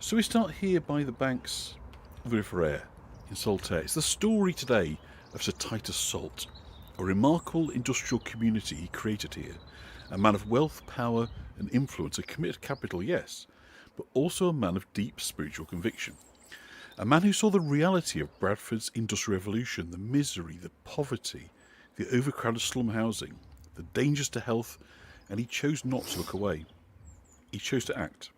So we start here by the banks of the River Aire in Saltaire. It's the story today of Sir Titus Salt, a remarkable industrial community he created here. A man of wealth, power and influence, a committed capital, yes, but also a man of deep spiritual conviction. A man who saw the reality of Bradford's industrial revolution, the misery, the poverty, the overcrowded slum housing, the dangers to health, and he chose not to look away. He chose to act.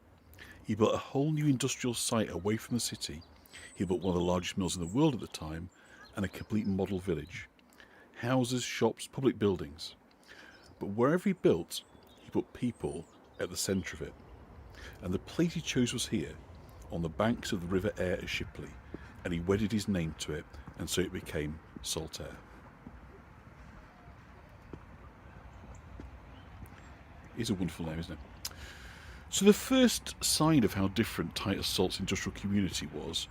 He built a whole new industrial site away from the city. He built one of the largest mills in the world at the time and a complete model village. Houses, shops, public buildings. But wherever he built, he put people at the centre of it. And the place he chose was here, on the banks of the River Aire at Shipley, and he wedded his name to it, and so it became Saltaire. It's a wonderful name, isn't it? So the first sign of how different Titus Salt's industrial community was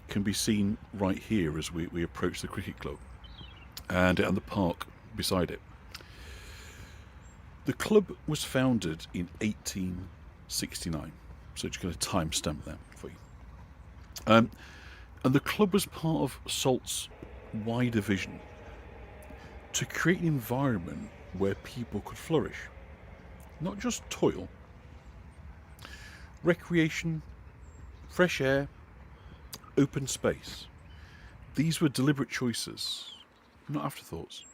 can be seen right here as we approach the cricket club and the park beside it. The club was founded in 1869, so just going to timestamp that for you. And the club was part of Salt's wider vision to create an environment where people could flourish, not just toil. Recreation, fresh air, open space. These were deliberate choices, not afterthoughts.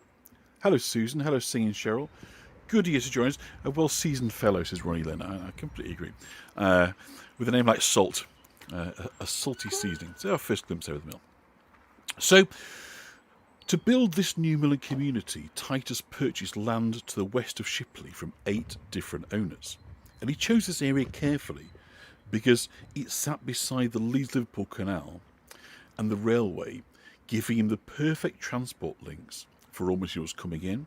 Hello Susan, hello Singing Cheryl. Good year to join us. A well-seasoned fellow, says Ronnie Lynn. I completely agree. With a name like Salt, a salty seasoning. It's our first glimpse over the mill. So, to build this new milling community, Titus purchased land to the west of Shipley from 8 different owners. And he chose this area carefully because it sat beside the Leeds-Liverpool canal and the railway, giving him the perfect transport links for raw materials coming in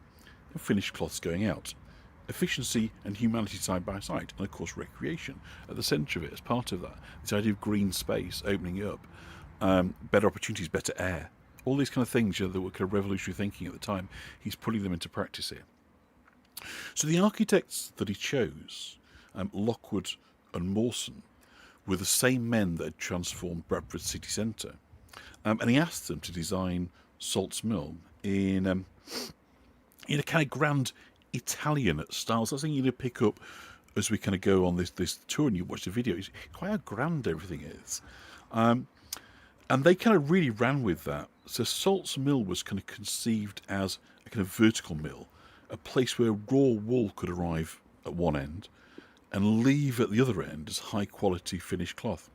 and finished cloths going out. Efficiency and humanity side by side, and of course recreation at the centre of it as part of that. This idea of green space, opening it up, better opportunities, better air, all these kind of things that were kind of revolutionary thinking at the time. He's putting them into practice here. So the architects that he chose, Lockwood and Mawson, were the same men that had transformed Bradford city centre, and he asked them to design Salt's Mill in a kind of grand Italian style. So that's something you pick up as we kind of go on this tour and you watch the video. It's quite how grand everything is, and they kind of really ran with that. So Salt's Mill was kind of conceived as a kind of vertical mill, a place where raw wool could arrive at one end and leave at the other end as high quality finished cloth.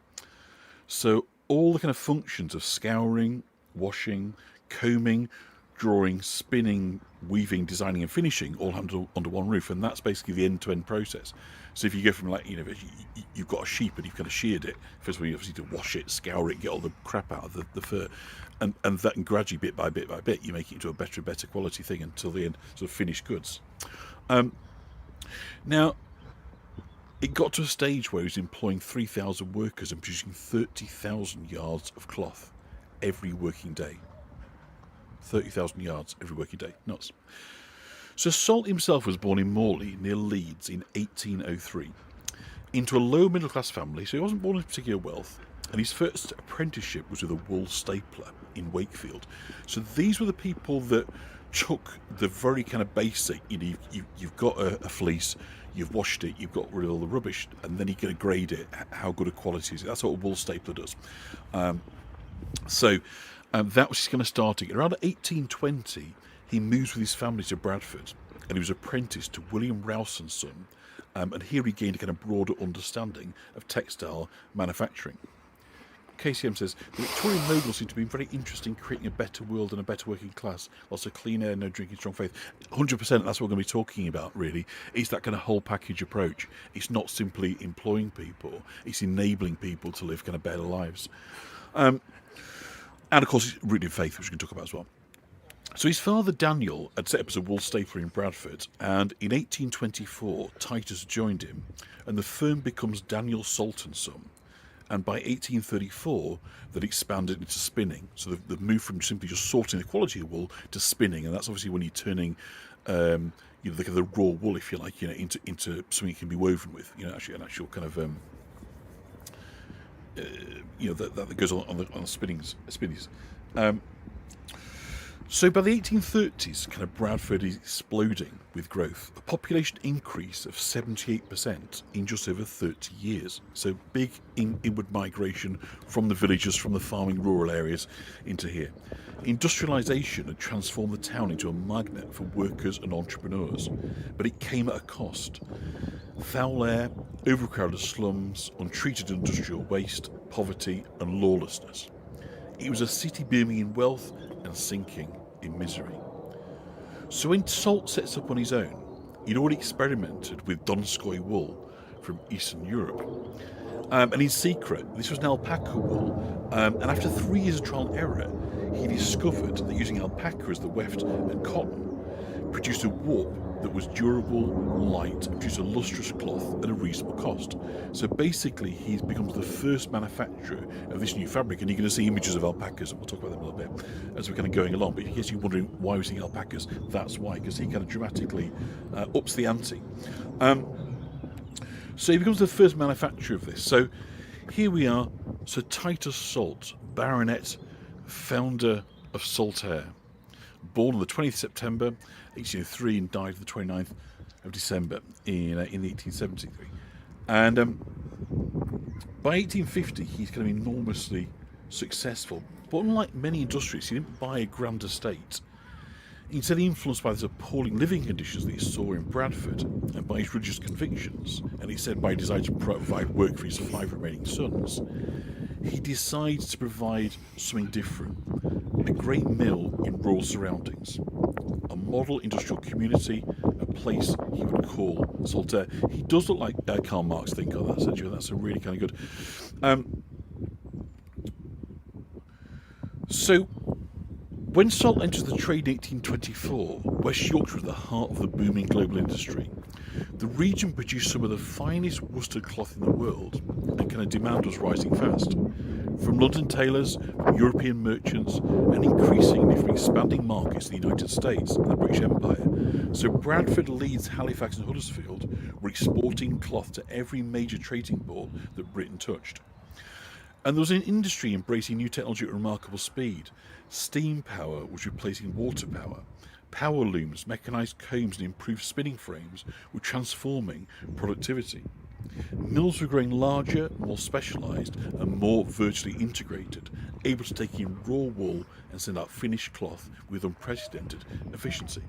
So all the kind of functions of scouring, washing, combing, drawing, spinning, weaving, designing and finishing all under one roof, and that's basically the end-to-end process. So if you go from, like, you've got a sheep and you've kind of sheared it, first of all you obviously need to wash it, scour it, get all the crap out of the fur, and that, and gradually bit by bit you make it into a better and better quality thing until the end, sort of finished goods. Now it got to a stage where he was employing 3,000 workers and producing 30,000 yards of cloth every working day. 30,000 yards every working day. Nuts. So Salt himself was born in Morley, near Leeds, in 1803, into a low middle class family, so he wasn't born in particular wealth, and his first apprenticeship was with a wool stapler in Wakefield. So these were the people that took the very kind of basic, you've got a fleece, you've washed it, you've got rid of all the rubbish, and then you're going to grade it, how good a quality is it. That's what a wool stapler does. That was his kind of starting. Around 1820, he moves with his family to Bradford, and he was apprenticed to William Rouse and Son, and here he gained a kind of broader understanding of textile manufacturing. KCM says, the Victorian nobles seem to be very interested in creating a better world and a better working class. Lots of clean air, no drinking, strong faith. 100%, that's what we're going to be talking about, really. It's that kind of whole package approach. It's not simply employing people, it's enabling people to live kind of better lives. And of course, it's rooted in faith, which we can talk about as well. So his father, Daniel, had set up as a wool stapler in Bradford, and in 1824, Titus joined him, and the firm becomes Daniel Salt and Son. And by 1834, that expanded into spinning. So they've moved from simply just sorting the quality of wool to spinning, and that's obviously when you're turning the raw wool, if you like, into something you can be woven with, actually an actual kind of that goes on the spinnies. So by the 1830s, kind of Bradford is exploding with growth. A population increase of 78% in just over 30 years. So big inward migration from the villages, from the farming rural areas into here. Industrialisation had transformed the town into a magnet for workers and entrepreneurs, but it came at a cost. Foul air, overcrowded slums, untreated industrial waste, poverty and lawlessness. It was a city booming in wealth and sinking in misery. So when Salt sets up on his own, he'd already experimented with Donskoy wool from Eastern Europe. And in secret, this was an alpaca wool. And after 3 years of trial and error, he discovered that using alpaca as the weft and cotton produced a warp that was durable, light, and produced a lustrous cloth at a reasonable cost. So basically, he becomes the first manufacturer of this new fabric, and you're going to see images of alpacas, and we'll talk about them a little bit as we're kind of going along. But in case you're wondering why we're seeing alpacas, that's why, because he kind of dramatically ups the ante. So he becomes the first manufacturer of this. So here we are, Sir Titus Salt, Baronet, founder of Saltaire, born on the 20th September 1803 and died on the 29th of December in 1873. And by 1850, he's kind of enormously successful. But unlike many industrialists, he didn't buy a grand estate. Instead, influenced by those appalling living conditions that he saw in Bradford and by his religious convictions, and he said by his desire to provide work for his 5 remaining sons, he decides to provide something different. A great mill in rural surroundings, a model industrial community, a place he would call Saltaire. He does look like Karl Marx, think of that, century. That's a really kind of good. So, when Salt enters the trade in 1824, West Yorkshire was the heart of the booming global industry. The region produced some of the finest worsted cloth in the world, and kind of demand was rising fast. From London tailors, from European merchants, and increasingly from expanding markets in the United States and the British Empire. So Bradford, Leeds, Halifax and Huddersfield were exporting cloth to every major trading port that Britain touched. And there was an industry embracing new technology at remarkable speed. Steam power was replacing water power. Power looms, mechanised combs and improved spinning frames were transforming productivity. Mills were growing larger, more specialised and more vertically integrated, able to take in raw wool and send out finished cloth with unprecedented efficiency.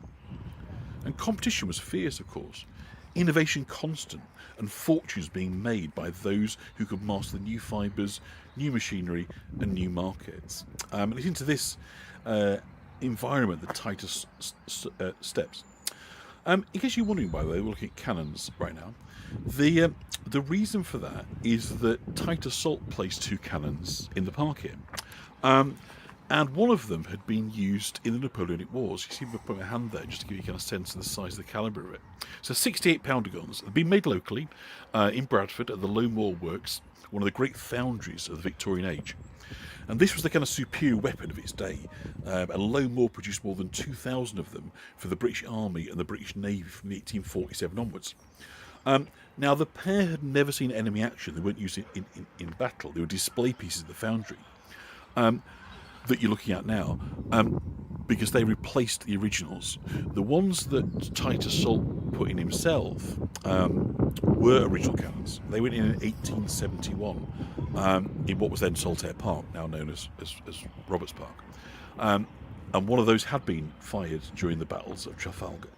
And competition was fierce, of course. Innovation constant and fortunes being made by those who could master the new fibres, new machinery and new markets. And it's into this environment that Titus steps. In case you're wondering, by the way, we're looking at cannons right now. The reason for that is that Titus Salt placed 2 cannons in the park here. And one of them had been used in the Napoleonic Wars. You see me put my hand there just to give you kind of sense of the size of the calibre of it. So 68-pounder guns have been made locally in Bradford at the Low Moor Works, one of the great foundries of the Victorian age. And this was the kind of superior weapon of its day. And Low Moor produced more than 2,000 of them for the British Army and the British Navy from 1847 onwards. Now, the pair had never seen enemy action. They weren't used in battle. They were display pieces of the foundry that you're looking at now, because they replaced the originals. The ones that Titus Salt put in himself were original cannons. They went in 1871 in what was then Saltaire Park, now known as Roberts Park. And one of those had been fired during the battles of Trafalgar.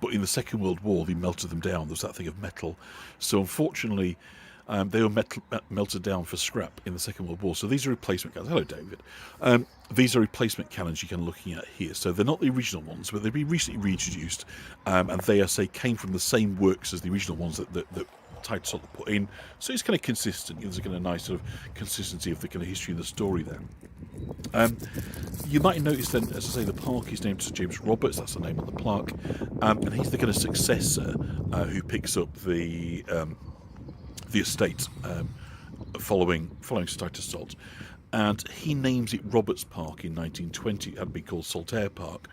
But in the Second World War, they melted them down. There's that thing of metal. So unfortunately, they were melted down for scrap in the Second World War. So these are replacement cannons. Hello, David. These are replacement cannons you're kind of looking at here. So they're not the original ones, but they've been recently reintroduced. And they, came from the same works as the original ones that Titus Salt put in. So it's kind of consistent. There's a kind of nice sort of consistency of the kind of history and the story there. You might notice then, as I say, the park is named Sir James Roberts. That's the name on the plaque. And he's the kind of successor who picks up the estate following Sir Titus Salt, and he names it Roberts Park in 1920. It had been called Saltaire Park.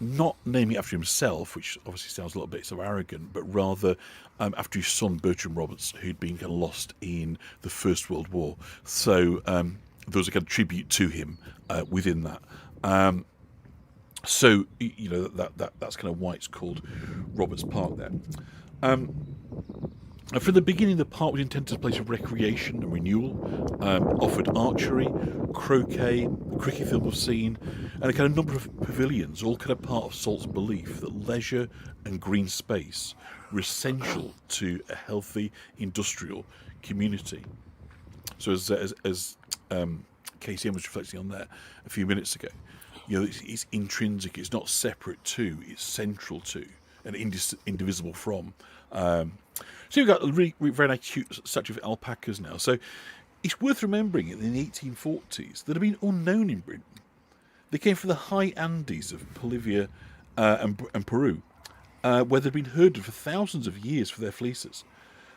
not naming it after himself, which obviously sounds a little bit sort of arrogant, but rather after his son Bertram Roberts, who'd been kind of lost in the First World War. So there was a kind of tribute to him within that. So you know that's kind of why it's called Roberts Park there. And from the beginning, the park was intended as a place of recreation and renewal, offered archery, croquet, a cricket field was seen, and a kind of number of pavilions, all kind of part of Salt's belief that leisure and green space were essential to a healthy industrial community. So as KCM was reflecting on that a few minutes ago, you know, it's intrinsic, it's not separate to, it's central to, and indivisible from. So you've got a really, really very nice cute statue of alpacas now. So it's worth remembering that in the 1840s that had been unknown in Britain. They came from the high Andes of Bolivia and Peru, where they'd been herded for thousands of years for their fleeces.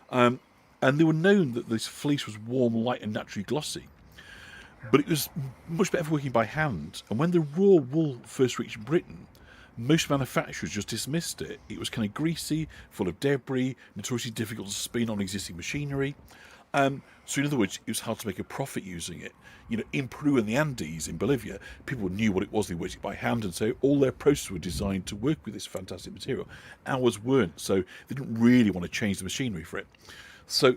And they were known that this fleece was warm, light, and naturally glossy. But it was much better for working by hand. And when the raw wool first reached Britain, most manufacturers just dismissed it. It was kind of greasy, full of debris, notoriously difficult to spin on existing machinery. So in other words, it was hard to make a profit using it. You know, in Peru and the Andes, in Bolivia, people knew what it was, they worked it by hand, and so all their processes were designed to work with this fantastic material. Ours weren't, so they didn't really want to change the machinery for it. So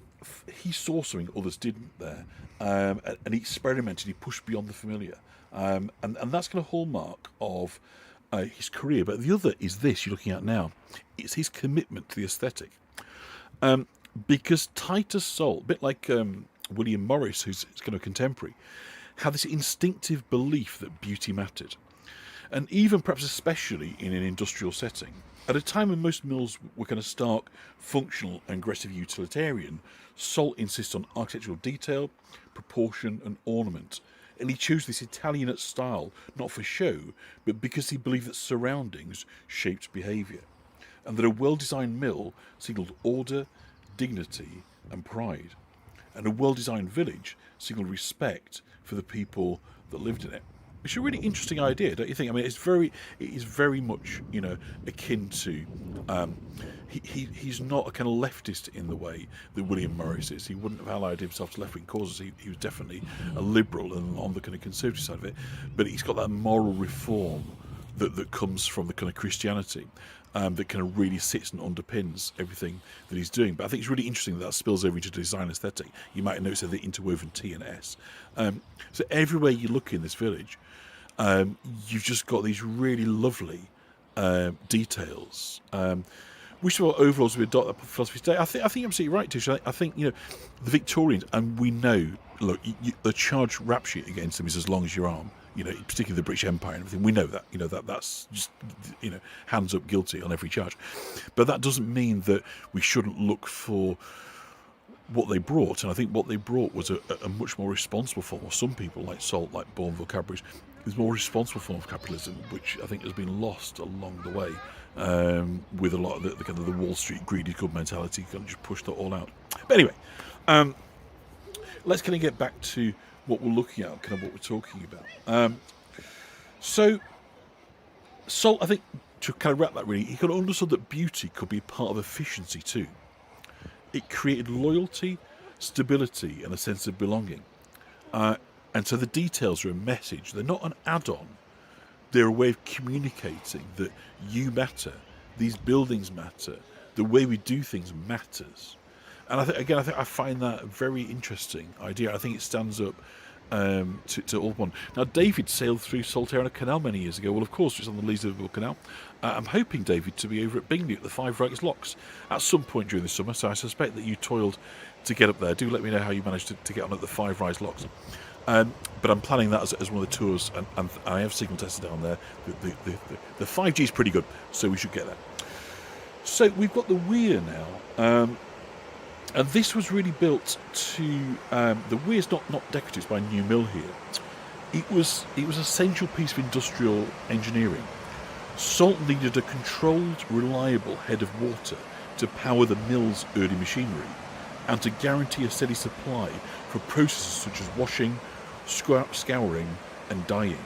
he saw something others didn't there, and he experimented, he pushed beyond the familiar. And that's kind of hallmark of his career. But the other is this you're looking at now. It's his commitment to the aesthetic. Because Titus Salt, a bit like William Morris, who's kind of contemporary, had this instinctive belief that beauty mattered. And even perhaps especially in an industrial setting. At a time when most mills were kind of stark, functional and aggressive utilitarian, Salt insists on architectural detail, proportion and ornament. And he chose this Italian style, not for show, but because he believed that surroundings shaped behaviour. And that a well-designed mill signalled order, dignity and pride. And a well-designed village signalled respect for the people that lived in it. It's a really interesting idea, don't you think? I mean, it is very much, you know, akin to. He's not a kind of leftist in the way that William Morris is. He wouldn't have allied himself to left-wing causes. He was definitely a liberal and on the kind of conservative side of it. But he's got that moral reform that comes from the kind of Christianity. That kind of really sits and underpins everything that he's doing. But I think it's really interesting that spills over into design aesthetic. You might notice the interwoven T and S. So everywhere you look in this village, you've just got these really lovely details. Which are overalls we adopt that philosophy today. I think you're absolutely right, Tish. I think, you know, the Victorians, and we know, look, the charge rap sheet against them is as long as your arm. You know, particularly the British Empire and everything. We know that. You know that's just, you know, hands up guilty on every charge. But that doesn't mean that we shouldn't look for what they brought. And I think what they brought was a much more responsible form. Or some people like Salt, like Bourneville, Cadbury's, is more responsible form of capitalism, which I think has been lost along the way with a lot of the kind of the Wall Street greedy good mentality. Kind of just push that all out. But anyway, let's kind of get back to what we're looking at, kind of what we're talking about. So Salt, I think, to kind of wrap that really, he kind of understood that beauty could be part of efficiency too. It created loyalty, stability, and a sense of belonging. And so the details are a message. They're not an add-on. They're a way of communicating that you matter, these buildings matter, the way we do things matters. And I find that a very interesting idea. I think it stands up to all one. Now, David sailed through Saltaire on a canal many years ago. Well, of course, it's on the Liverpool Canal. I'm hoping, David, to be over at Bingley at the Five Rights Locks at some point during the summer. So I suspect that you toiled to get up there. Do let me know how you managed to get on at the Five Rights Locks. But I'm planning that as one of the tours, and I have signal tested down there. The 5G is pretty good, so we should get there. So we've got the weir now. And this was really built to the weir's not decorative, it's by New Mill here. It was an essential piece of industrial engineering. Salt needed a controlled, reliable head of water to power the mill's early machinery and to guarantee a steady supply for processes such as washing, scouring and dyeing.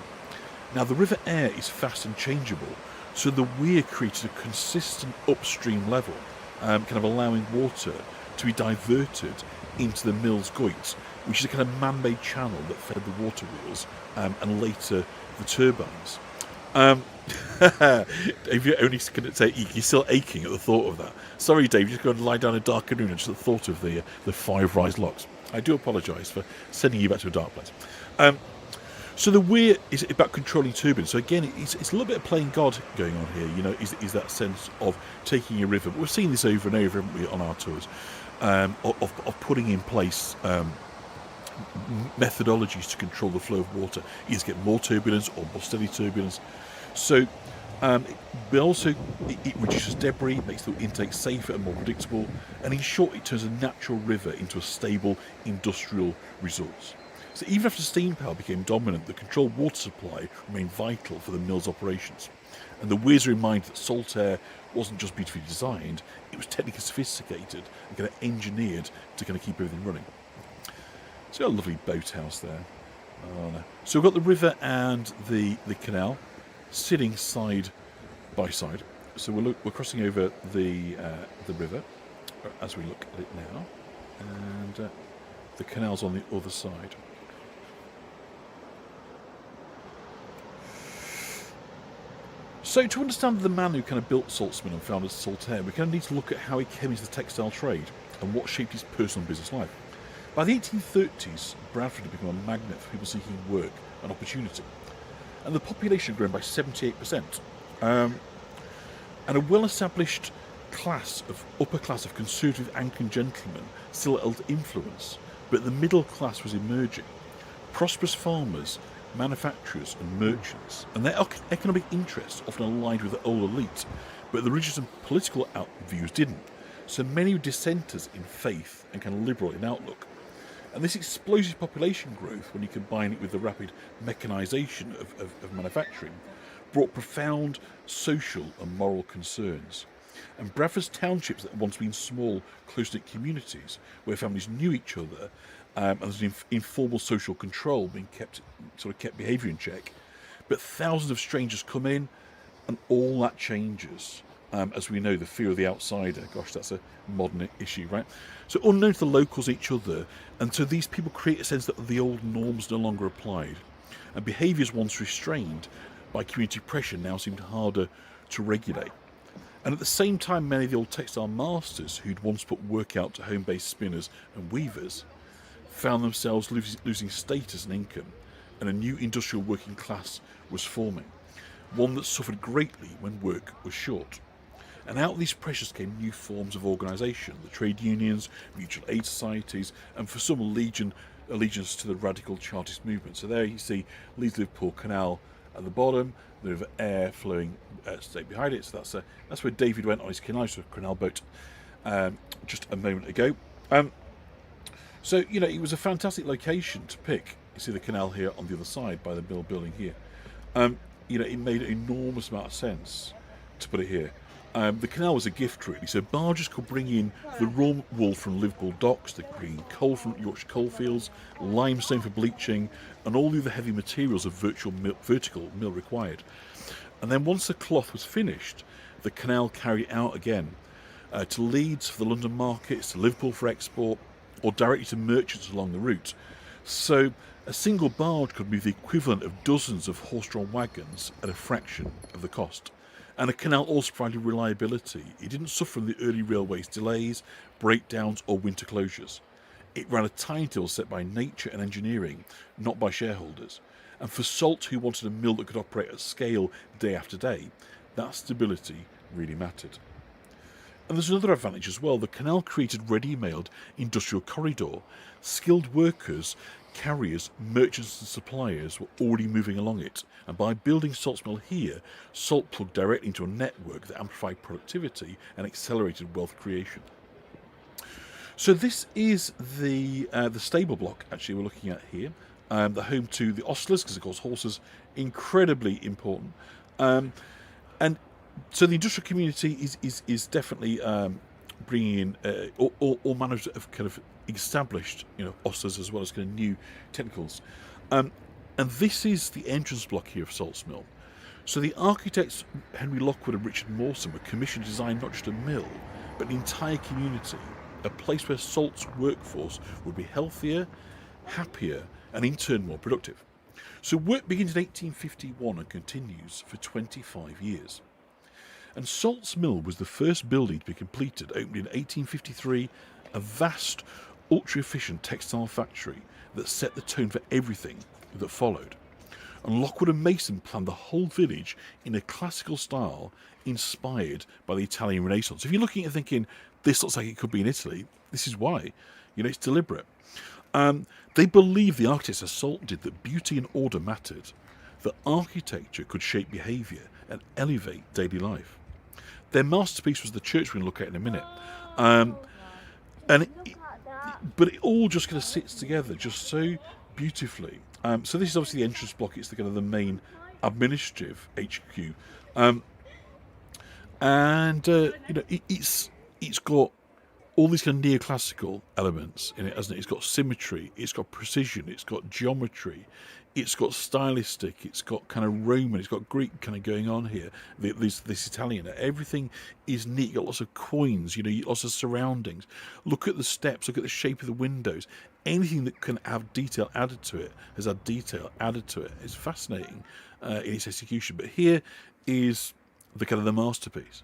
Now the River Aire is fast and changeable, So the weir created a consistent upstream level, kind of allowing water to be diverted into the mill's goit, which is a kind of man-made channel that fed the water wheels and later the turbines. If you're only going to say you're still aching at the thought of that. Sorry, Dave, you're just going to lie down in a dark room and just at the thought of the 5 rise locks. I do apologise for sending you back to a dark place. So the weir is about controlling turbines. So again, it's a little bit of playing God going on here. You know, is that sense of taking a river. But we've seen this over and over, haven't we, on our tours, of putting in place methodologies to control the flow of water. Either get more turbulence or more steady turbulence. So, but also it reduces debris, makes the intake safer and more predictable, and in short, it turns a natural river into a stable industrial resource. So even after steam power became dominant, the controlled water supply remained vital for the mill's operations. And the weirs remind that Saltaire wasn't just beautifully designed, it was technically sophisticated and kind of engineered to kind of keep everything running. So we've got a lovely boathouse there. Oh, no. So we've got the river and the canal sitting side by side. So we're crossing over the river as we look at it now, and the canal's on the other side. So to understand the man who kind of built Saltsman and founded Saltaire, we kind of need to look at how he came into the textile trade and what shaped his personal business life. By the 1830s, Bradford had become a magnet for people seeking work and opportunity, and the population had grown by 78%. And a well-established upper class of conservative Anglican gentlemen still held influence, but the middle class was emerging. Prosperous farmers, manufacturers and merchants, and their economic interests often aligned with the old elite, but the religious and political views didn't. So many were dissenters in faith and kind of liberal in outlook. And this explosive population growth, when you combine it with the rapid mechanisation of manufacturing, brought profound social and moral concerns. And Bradford's townships that had once been small, close-knit communities where families knew each other, and there was an informal social control being kept behaviour in check. But thousands of strangers come in, and all that changes. As we know, the fear of the outsider. Gosh, that's a modern issue, right? So unknown to the locals, each other, and so these people create a sense that the old norms no longer applied, and behaviours once restrained by community pressure now seemed harder to regulate. And at the same time, many of the old textile masters who'd once put work out to home-based spinners and weavers found themselves losing status and income, and a new industrial working class was forming, one that suffered greatly when work was short. And out of these pressures came new forms of organisation, the trade unions, mutual aid societies, and for some allegiance to the radical Chartist movement. So there you see Leeds Liverpool Canal at the bottom, the River Aire flowing straight behind it. So that's where David went on his canal boat just a moment ago. So, you know, it was a fantastic location to pick. You see the canal here on the other side by the mill building here. You know, it made an enormous amount of sense to put it here. The canal was a gift, really. So barges could bring in the raw wool from Liverpool docks, they could bring in coal from Yorkshire coalfields, limestone for bleaching, and all the other heavy materials of vertical mill required. And then once the cloth was finished, the canal carried it out again to Leeds for the London markets, to Liverpool for export, or directly to merchants along the route. So a single barge could move the equivalent of dozens of horse-drawn wagons at a fraction of the cost. And a canal also provided reliability. It didn't suffer from the early railways' delays, breakdowns or winter closures. It ran a timetable set by nature and engineering, not by shareholders. And for Salt, who wanted a mill that could operate at scale day after day, that stability really mattered. And there's another advantage as well. The canal created ready-made industrial corridor. Skilled workers, carriers, merchants and suppliers were already moving along it, and by building Salt's mill here, Salt plugged directly into a network that amplified productivity and accelerated wealth creation. So this is the stable block, actually, we're looking at here, the home to the ostlers, because of course horses incredibly important, and so the industrial community is definitely bringing in all manners of kind of established, you know, ostlers as well as kind of new technicals. And this is the entrance block here of Salt's Mill. So the architects Henry Lockwood and Richard Mawson were commissioned to design not just a mill, but an entire community, a place where Salt's workforce would be healthier, happier, and in turn more productive. So work begins in 1851 and continues for 25 years. And Salt's Mill was the first building to be completed, opened in 1853, a vast, ultra-efficient textile factory that set the tone for everything that followed. And Lockwood and Mason planned the whole village in a classical style inspired by the Italian Renaissance. If you're looking at thinking, this looks like it could be in Italy, this is why. It's deliberate. They believed, the architects as Salt did, that beauty and order mattered, that architecture could shape behaviour and elevate daily life. Their masterpiece was the church we're going to look at in a minute. But it all just kind of sits together just so beautifully. So this is obviously the entrance block. It's the kind of the main administrative HQ, it's got all these kind of neoclassical elements in it, hasn't it? It's got symmetry, it's got precision, it's got geometry, it's got stylistic, it's got kind of Roman, it's got Greek kind of going on here. This Italian, everything is neat. You've got lots of coins, lots of surroundings. Look at the steps, look at the shape of the windows. Anything that can have detail added to it has had detail added to it. It's fascinating in its execution. But here is the kind of the masterpiece.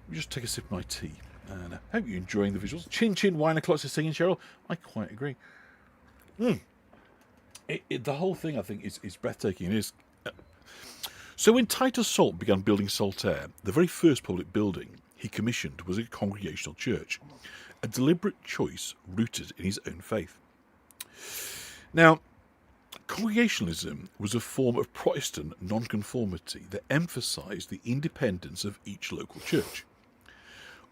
Let me just take a sip of my tea. And I hope you're enjoying the visuals. Chin chin, wine o'clock, to singing, Cheryl. I quite agree. The whole thing, I think, is breathtaking. It is. So when Titus Salt began building Saltaire, the very first public building he commissioned was a congregational church, a deliberate choice rooted in his own faith. Now, congregationalism was a form of Protestant nonconformity that emphasised the independence of each local church.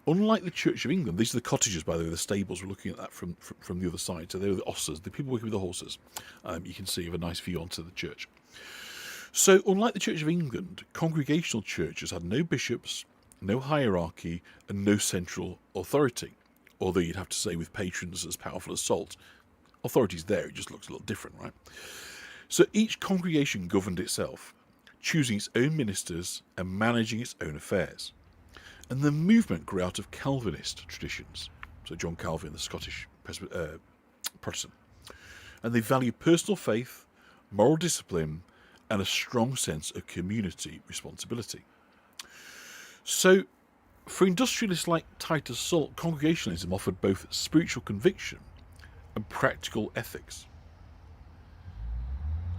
Unlike the Church of England, these are the cottages, by the way, the stables. We're looking at that from the other side. So they were the ostlers, the people working with the horses. You can see you have a nice view onto the church. So unlike the Church of England, congregational churches had no bishops, no hierarchy, and no central authority. Although you'd have to say with patrons as powerful as Salt, authority's there, it just looks a little different, right? So each congregation governed itself, choosing its own ministers and managing its own affairs. And the movement grew out of Calvinist traditions. So John Calvin, the Scottish Protestant. And they valued personal faith, moral discipline, and a strong sense of community responsibility. So for industrialists like Titus Salt, congregationalism offered both spiritual conviction and practical ethics.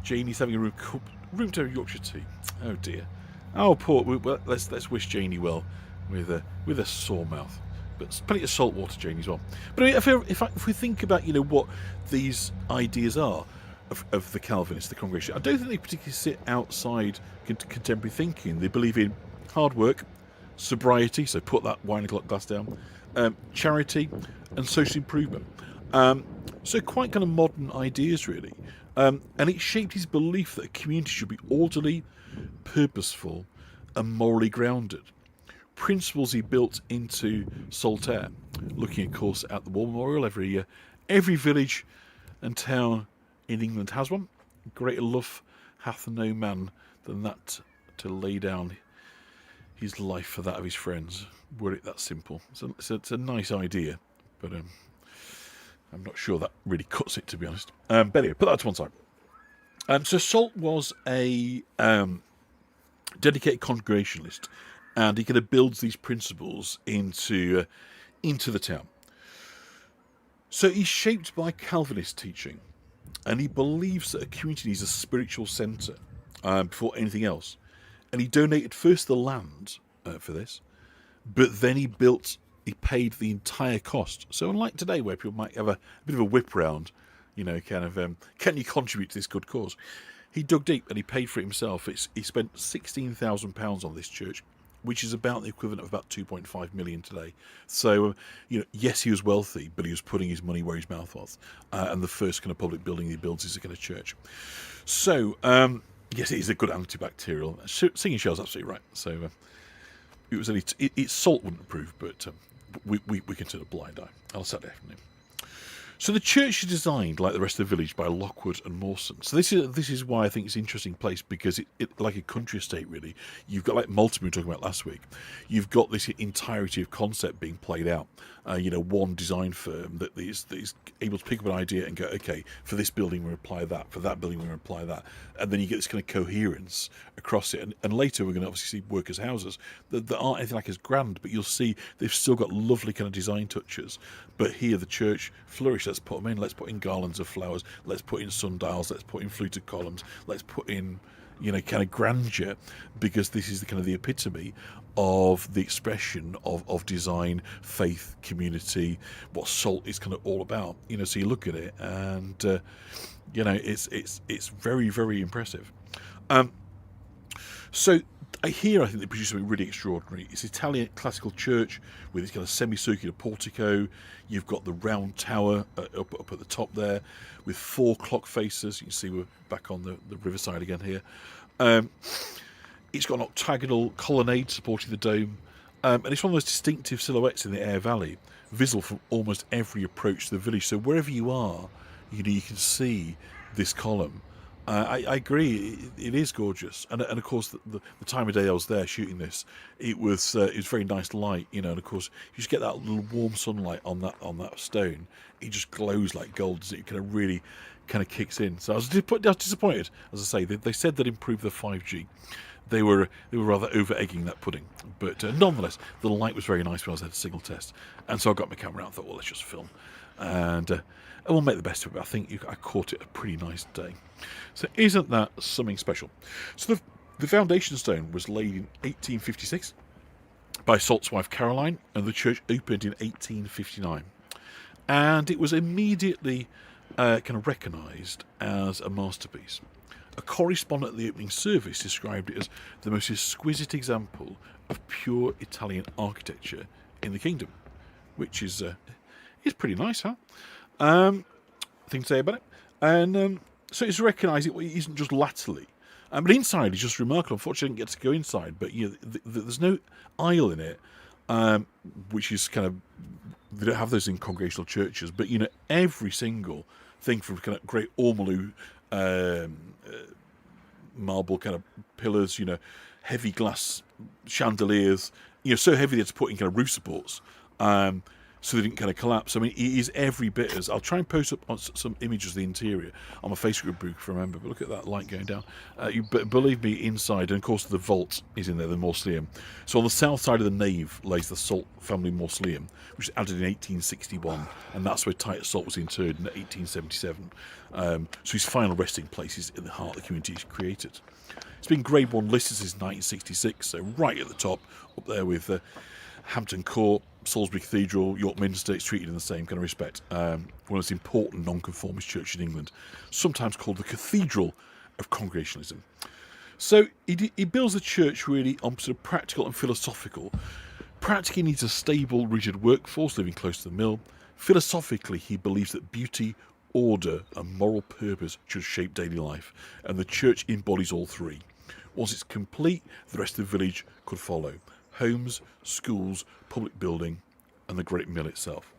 Janie's having a room to Yorkshire tea. Oh dear. Oh, poor. Well, let's wish Janie well with a sore mouth. But plenty of salt water, Janie, as well. But I mean, if we think about what these ideas are of the Calvinists, the congregation, I don't think they particularly sit outside contemporary thinking. They believe in hard work, sobriety, so put that wine o'clock glass down, charity, and social improvement. So quite kind of modern ideas, really. And it shaped his belief that a community should be orderly, purposeful, and morally grounded. Principles he built into Saltaire, looking, of course, at the War Memorial. Every village and town in England has one. Greater love hath no man than that to lay down his life for that of his friends. Were it that simple. It's a nice idea, but I'm not sure that really cuts it, to be honest. But anyway, put that to one side. So Salt was a dedicated congregationalist, and he kind of builds these principles into the town. So he's shaped by Calvinist teaching, and he believes that a community needs a spiritual centre before anything else. And he donated first the land for this, but then he paid the entire cost. So unlike today, where people might have a bit of a whip round, can you contribute to this good cause? He dug deep and he paid for it himself. He spent £16,000 on this church, which is about the equivalent of about 2.5 million today. So, yes, he was wealthy, but he was putting his money where his mouth was. And the first kind of public building he builds is a kind of church. So, yes, it is a good antibacterial. Singing Shell's absolutely right. So, it's Salt wouldn't approve, but we can turn a blind eye. I'll say definitely. So the church is designed like the rest of the village by Lockwood and Mawson. So this is why I think it's an interesting place, because it like a country estate really. You've got, like Malton we were talking about last week. You've got this entirety of concept being played out. One design firm that is able to pick up an idea and go, okay, for this building we apply that, for that building we apply that, and then you get this kind of coherence across it. And later we're going to obviously see workers' houses that aren't anything like as grand, but you'll see they've still got lovely kind of design touches. But here the church flourished. Let's put them in. Let's put in garlands of flowers. Let's put in sundials. Let's put in fluted columns. Let's put in, kind of grandeur, because this is the kind of the epitome of the expression of design, faith, community, what Salt is kind of all about. So you look at it and it's very, very impressive. So here I think they produce something really extraordinary. It's Italian classical church with its kind of semicircular portico. You've got the round tower up at the top there with 4 clock faces. You can see we're back on the riverside again here. It's got an octagonal colonnade supporting the dome, and it's one of those distinctive silhouettes in the Aire Valley, visible from almost every approach to the village. So wherever you are, you can see this column. I agree, it is gorgeous, and of course the time of day I was there shooting this, it was very nice light, and of course you just get that little warm sunlight on that stone. It just glows like gold. It kind of really kind of kicks in. So I was disappointed, as I say. They said they'd improve the 5G. They were rather over egging that pudding, but nonetheless the light was very nice when I was at a signal test, and so I got my camera out and thought, well, let's just film, and we'll make the best of it. I think I caught it a pretty nice day. So isn't that something special? So the foundation stone was laid in 1856 by Salt's wife Caroline, and the church opened in 1859, and it was immediately kind of recognised as a masterpiece. A correspondent at the opening service described it as the most exquisite example of pure Italian architecture in the kingdom, which is pretty nice, huh? Thing to say about it. And so it's recognised it isn't just latterly, but inside is just remarkable. Unfortunately, I didn't get to go inside, but there's no aisle in it, which is kind of, they don't have those in congregational churches. But every single thing from kind of great ormolu marble kind of pillars, heavy glass chandeliers, so heavy they had to put in kind of roof supports, so they didn't kind of collapse. I mean, it is every bit as... I'll try and post up on some images of the interior on my Facebook group, if I remember, but look at that light going down. Believe me, inside, and of course the vault is in there, the mausoleum. So on the south side of the nave lays the Salt family mausoleum, which was added in 1861, and that's where Titus Salt was interred in 1877. So his final resting place is in the heart of the community he's created. It's been Grade 1 listed since 1966, so right at the top, up there with Hampton Court, Salisbury Cathedral, York Minster. It's treated in the same kind of respect. One of the most important nonconformist churches in England, sometimes called the Cathedral of Congregationalism. So he builds the church really on sort of practical and philosophical. Practically needs a stable, rigid workforce living close to the mill. Philosophically, he believes that beauty, order and moral purpose should shape daily life, and the church embodies all three. Once it's complete, the rest of the village could follow. Homes, schools, public building, and the great mill itself.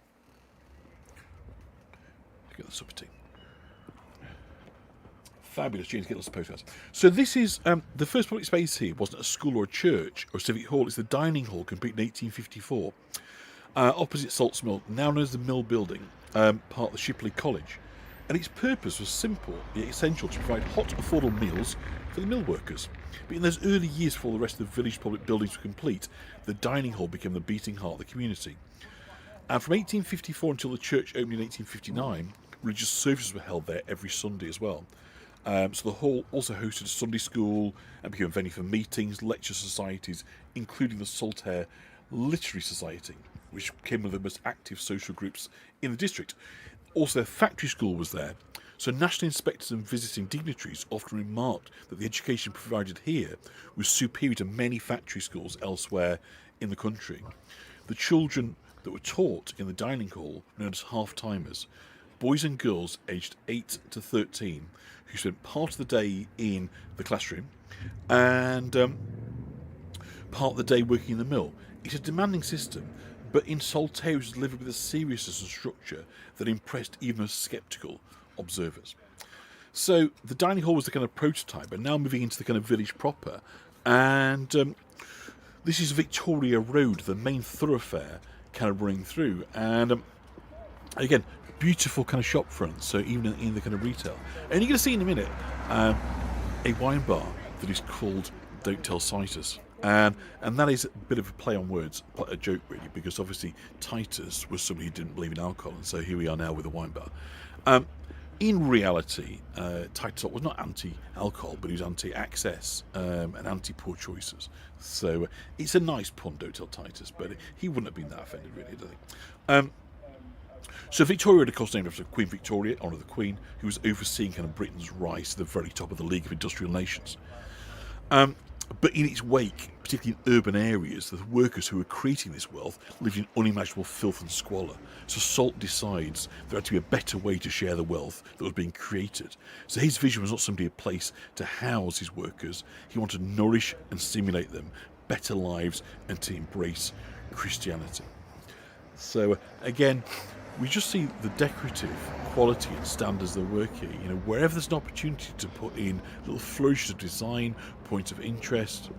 Get the supper tea. Fabulous, James. Get those postcards. So this is the first public space here. Wasn't a school or a church or a civic hall. It's the dining hall, completed in 1854, opposite Salt's Mill, now known as the Mill Building, part of the Shipley College. And its purpose was simple yet essential: to provide hot, affordable meals for the mill workers. But in those early years, before the rest of the village public buildings were complete, the dining hall became the beating heart of the community. And from 1854 until the church opened in 1859, religious services were held there every Sunday as well. So the hall also hosted a Sunday school and became a venue for meetings, lecture societies, including the Saltaire Literary Society, which became one of the most active social groups in the district. Also, a factory school was there, so national inspectors and visiting dignitaries often remarked that the education provided here was superior to many factory schools elsewhere in the country. The children that were taught in the dining hall were known as half-timers, boys and girls aged 8 to 13, who spent part of the day in the classroom and part of the day working in the mill. It's a demanding system, but in Saltaire it was delivered with a seriousness and structure that impressed even those sceptical observers. So the dining hall was the kind of prototype, and now moving into the kind of village proper. And this is Victoria Road, the main thoroughfare kind of running through. And again, beautiful kind of shop front, so even in the kind of retail. And you're going to see in a minute a wine bar that is called Don't Tell Titus. And that is a bit of a play on words, a joke really, because obviously Titus was somebody who didn't believe in alcohol, and so here we are now with a wine bar. In reality, Titus Salt was not anti-alcohol, but he was anti-access and anti-poor choices. So it's a nice pun, Don't Tell Titus, but he wouldn't have been that offended, really, does he? So Victoria had, of course, named after Queen Victoria, honour of the Queen, who was overseeing kind of Britain's rise to the very top of the League of Industrial Nations. But in its wake, particularly in urban areas, the workers who were creating this wealth lived in unimaginable filth and squalor. So Salt decides there had to be a better way to share the wealth that was being created. So his vision was not simply a place to house his workers. He wanted to nourish and stimulate them better lives and to embrace Christianity. So again, we just see the decorative quality and standards that work here. You know, wherever there's an opportunity to put in little flourishes of design, points of interest,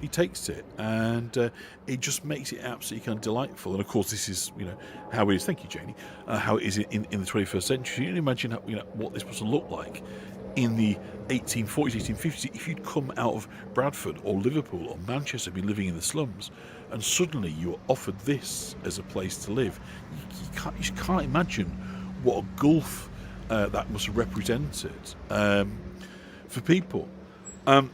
he takes it, and it just makes it absolutely kind of delightful. And of course, this is, you know, how it is. Thank you, Janie. How it is in the 21st century. You can imagine how, you know, what this must have looked like in the 1840s, 1850s, if you'd come out of Bradford or Liverpool or Manchester, been living in the slums, and suddenly you were offered this as a place to live. You can't imagine what a gulf that must have represented for people. You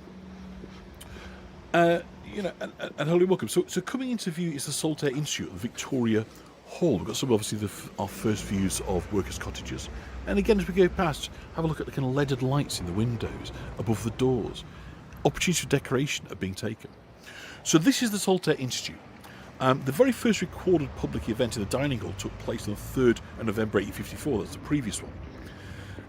know, and hello, welcome. So coming into view is the Saltaire Institute, the Victoria Hall. We've got some, obviously, our first views of workers' cottages. And again, as we go past, have a look at the kind of leaded lights in the windows, above the doors. Opportunities for decoration are being taken. So this is the Saltaire Institute. The very first recorded public event in the dining hall took place on the 3rd of November 1854. That's the previous one.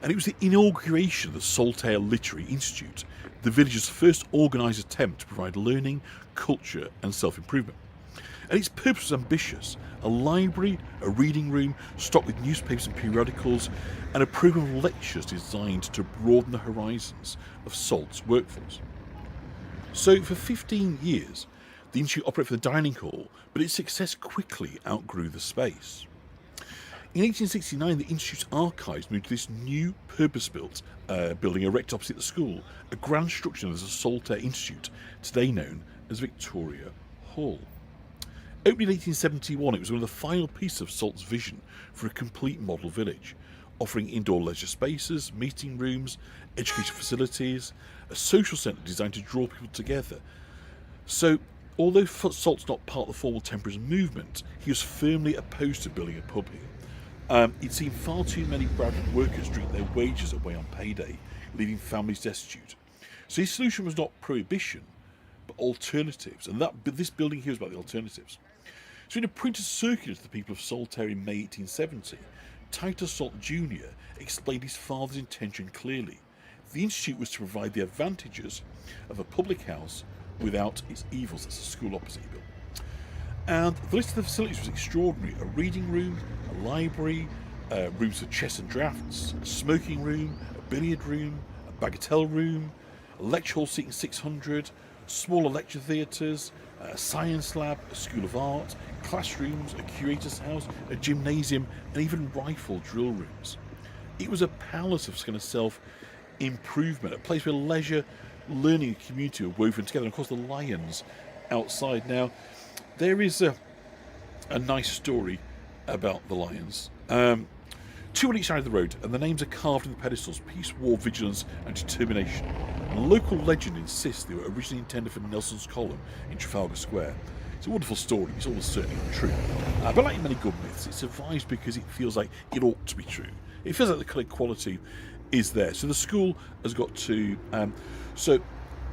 And it was the inauguration of the Saltaire Literary Institute, the village's first organised attempt to provide learning, culture and self-improvement. And its purpose was ambitious: a library, a reading room stocked with newspapers and periodicals, and a programme of lectures designed to broaden the horizons of Salt's workforce. So for 15 years, the Institute operated for the dining hall, but its success quickly outgrew the space. In 1869, the Institute's archives moved to this new purpose-built building erected opposite the school, a grand structure known as the Saltaire Institute, today known as Victoria Hall. Opened in 1871, it was one of the final pieces of Salt's vision for a complete model village, offering indoor leisure spaces, meeting rooms, education facilities, a social centre designed to draw people together. So, although Salt's not part of the formal temperance movement, he was firmly opposed to building a pub here. He'd seen far too many Bradford workers drink their wages away on payday, leaving families destitute. So his solution was not prohibition, but alternatives, and this building here is about the alternatives. So in a printed circular to the people of Saltaire in May 1870, Titus Salt Jr. explained his father's intention clearly. The Institute was to provide the advantages of a public house without its evils. That's the school opposite he built. And the list of the facilities was extraordinary: a reading room, a library, rooms for chess and draughts, a smoking room, a billiard room, a bagatelle room, a lecture hall seating 600, smaller lecture theatres, a science lab, a school of art, classrooms, a curator's house, a gymnasium, and even rifle drill rooms. It was a palace of kind of self-improvement, a place where leisure, learning, and community were woven together. And of course, the lions outside. Now, there is a nice story about the lions. Two on each side of the road, and the names are carved in the pedestals: peace, war, vigilance, and determination. And a local legend insists they were originally intended for Nelson's column in Trafalgar Square. It's a wonderful story. It's almost certainly true. But like many good myths, it survives because it feels like it ought to be true. It feels like the kind of quality is there. So the school has got to...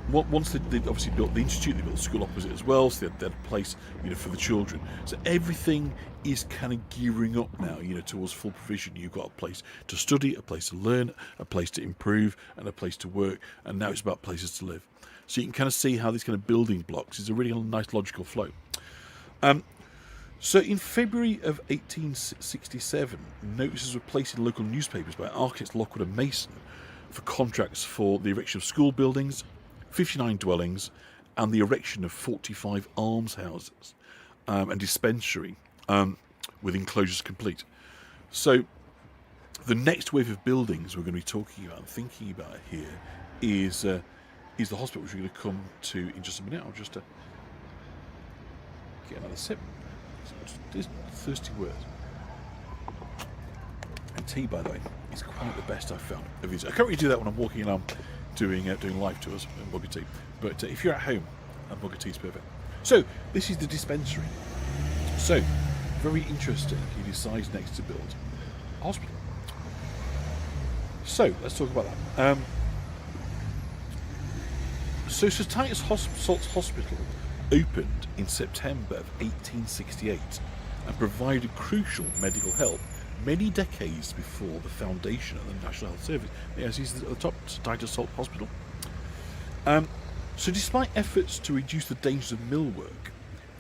once they obviously built the institute, they built the school opposite as well, so they had a place, you know, for the children. So everything is kind of gearing up now, you know, towards full provision. You've got a place to study, a place to learn, a place to improve, and a place to work. And now it's about places to live. So you can kind of see how these kind of building blocks is a really nice logical flow. So in February of 1867, notices were placed in local newspapers by architects Lockwood and Mason for contracts for the erection of school buildings, 59 dwellings, and the erection of 45 almshouses and dispensary with enclosures complete. So the next wave of buildings we're going to be talking about and thinking about here is the hospital, which we're going to come to in just a minute. I'll just get another sip. This thirsty word. And tea, by the way, is quite the best I've found of these. I can't really do that when I'm walking around doing live tours and mug of tea. But if you're at home, a mug of tea is perfect. So this is the dispensary. So very interesting. He decides next to build a hospital. So let's talk about that. So Sir Titus Salt Hospital opened in September of 1868 and provided crucial medical help many decades before the foundation of the National Health Service. Yes, he's at the top, Titus Salt Hospital. So despite efforts to reduce the dangers of mill work,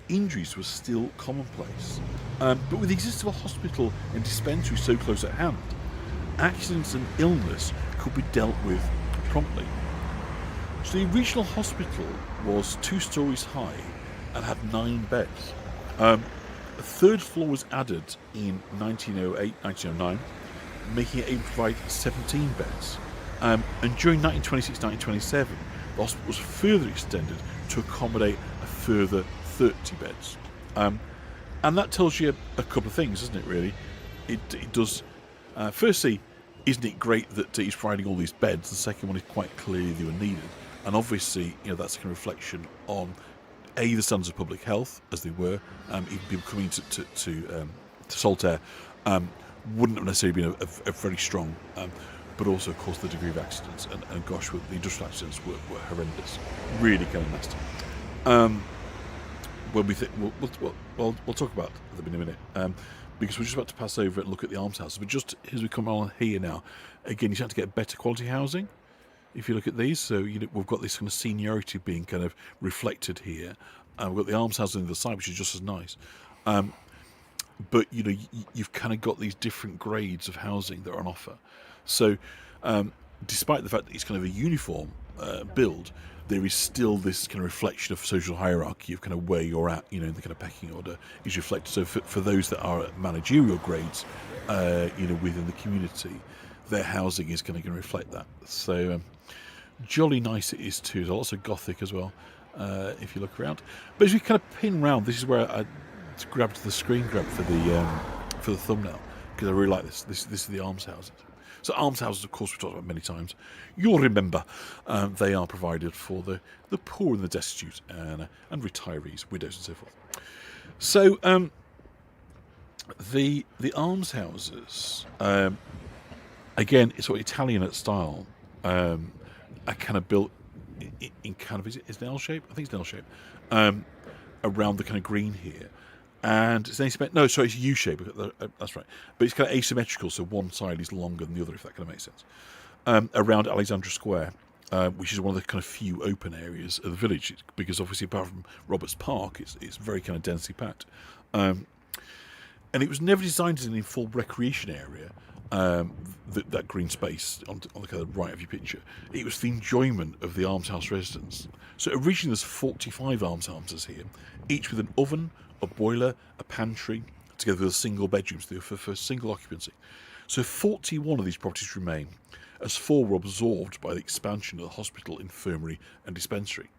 injuries were still commonplace. But with the existence of a hospital and dispensary so close at hand, accidents and illness could be dealt with promptly. So the original hospital was 2 stories high and had 9 beds. A third floor was added in 1908-1909, making it able to provide 17 beds. And during 1926-1927, the hospital was further extended to accommodate a further 30 beds. And that tells you a couple of things, doesn't it, really? It does. Firstly, isn't it great that he's providing all these beds? The second one is quite clearly they were needed. And obviously, that's a kind of reflection on the standards of public health, as they were. Even people coming to Saltaire wouldn't have necessarily been a very strong, but also, of course, the degree of accidents. And gosh, the industrial accidents were horrendous, really kind of nasty. When we think, we'll talk about them in a minute, because we're just about to pass over and look at the almshouses. But just as we come on here now, again, you start to get better quality housing. If you look at these, so we've got this kind of seniority being kind of reflected here. We've got the almshouses on the other side, which is just as nice. But you've kind of got these different grades of housing that are on offer. So, despite the fact that it's kind of a uniform build, there is still this kind of reflection of social hierarchy of kind of where you're at, in the kind of pecking order is reflected. So for those that are at managerial grades, within the community, their housing is going to reflect that. So jolly nice it is too. There's lots of Gothic as well, if you look around. But as we kind of pin round, this is where I grabbed the screen grab for the thumbnail, because I really like this. This is the almshouses. So almshouses, of course, we've talked about many times. You'll remember they are provided for the poor and the destitute and retirees, widows and so forth. So the almshouses, again, it's sort of Italian at style, are kind of built in kind of, is it an L shape? I think it's an L shape, around the kind of green here. And it's it's U shape. That's right. But it's kind of asymmetrical, so one side is longer than the other, if that kind of makes sense. Around Alexandra Square, which is one of the kind of few open areas of the village, because obviously apart from Roberts Park, it's very kind of densely packed. And it was never designed as an full recreation area. That green space on the kind of right of your picture, it was the enjoyment of the almshouse residents. So originally there's 45 almshouses here, each with an oven, a boiler, a pantry, together with a single bedroom for single occupancy. So 41 of these properties remain, as 4 were absorbed by the expansion of the hospital, infirmary and dispensary.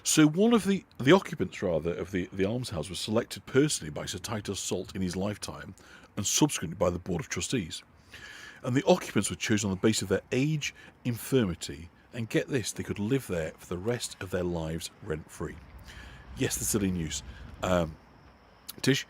So one of the occupants, rather, of the almshouse was selected personally by Sir Titus Salt in his lifetime, and subsequently by the Board of Trustees. And the occupants were chosen on the basis of their age, infirmity, and get this, they could live there for the rest of their lives rent-free. Yes, they're still in use, Tish,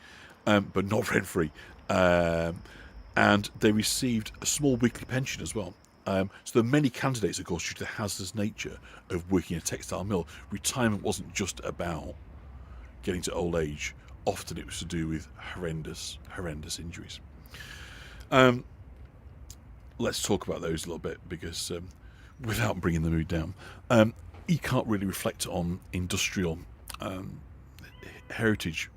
but not rent-free. And they received a small weekly pension as well. So there are many candidates, of course, due to the hazardous nature of working in a textile mill. Retirement wasn't just about getting to old age. Often it was to do with horrendous injuries. Let's talk about those a little bit, because without bringing the mood down, you can't really reflect on industrial heritage,